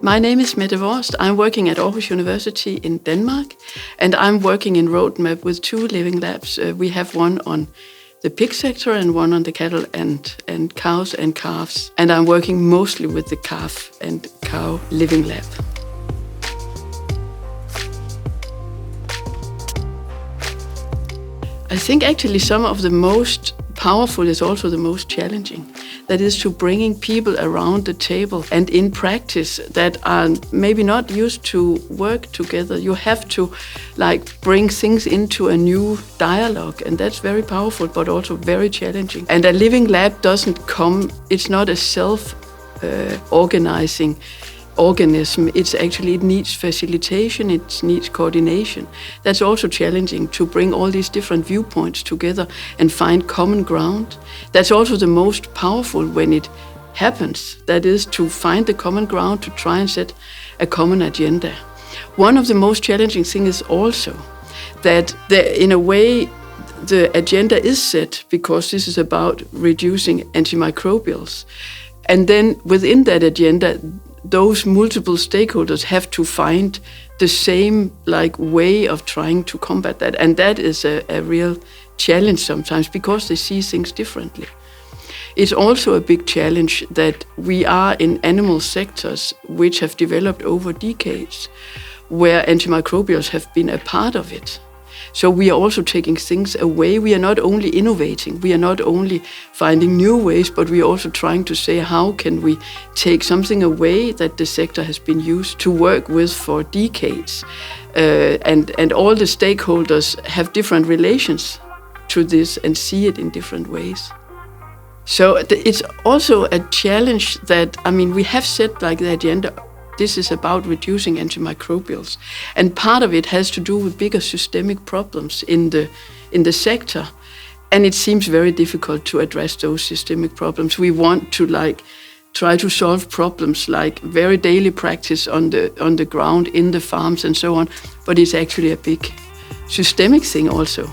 My name is Mette Vaarst. I'm working at Aarhus University in Denmark, and I'm working in Roadmap with 2 living labs. We have one on the pig sector and one on the cattle and cows and calves. And I'm working mostly with the calf and cow living lab. I think actually some of the most powerful is also the most challenging. That is to bringing people around the table and in practice that are maybe not used to work together. You have to bring things into a new dialogue, and that's very powerful but also very challenging. And a living lab doesn't come, it's not a self-organizing organism. It needs facilitation, it needs coordination. That's also challenging to bring all these different viewpoints together and find common ground. That's also the most powerful when it happens. That is to find the common ground, to try and set a common agenda. One of the most challenging things is also that in a way the agenda is set because this is about reducing antimicrobials. And then within that agenda, those multiple stakeholders have to find the same way of trying to combat that. And that is a real challenge sometimes because they see things differently. It's also a big challenge that we are in animal sectors which have developed over decades, where antimicrobials have been a part of it. So we are also taking things away. We are not only innovating, we are not only finding new ways, but we are also trying to say, how can we take something away that the sector has been used to work with for decades? And all the stakeholders have different relations to this and see it in different ways. So it's also a challenge that, we have set the agenda. This is about reducing antimicrobials. And part of it has to do with bigger systemic problems in the sector. And it seems very difficult to address those systemic problems. We want to try to solve problems like very daily practice on the ground, in the farms and so on. But it's actually a big systemic thing also.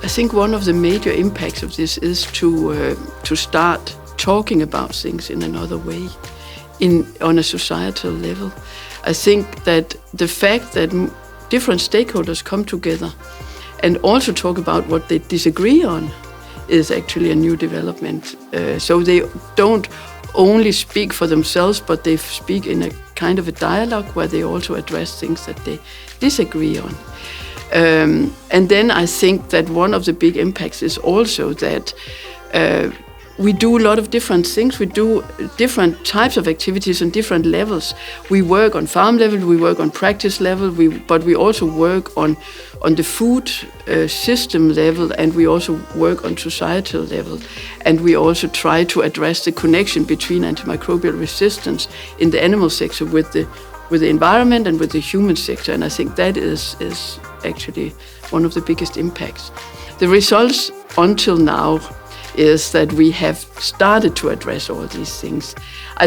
I think one of the major impacts of this is to start talking about things in another way, on a societal level. I think that the fact that different stakeholders come together and also talk about what they disagree on is actually a new development. So they don't only speak for themselves, but they speak in a kind of a dialogue where they also address things that they disagree on. And then I think that one of the big impacts is also that we do a lot of different things. We do different types of activities on different levels. We work on farm level, we work on practice level, but we also work on the food system level, and we also work on societal level. And we also try to address the connection between antimicrobial resistance in the animal sector with the environment and with the human sector. And I think that is actually one of the biggest impacts. The results until now is that we have started to address all these things. I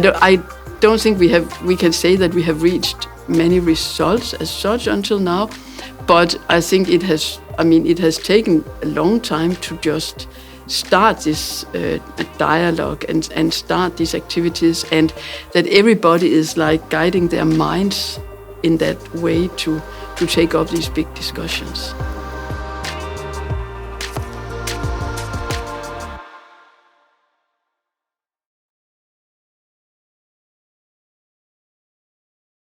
don't think we can say that we have reached many results as such until now, but I think it has taken a long time to just start this dialogue and start these activities, and that everybody is guiding their minds in that way to take up these big discussions.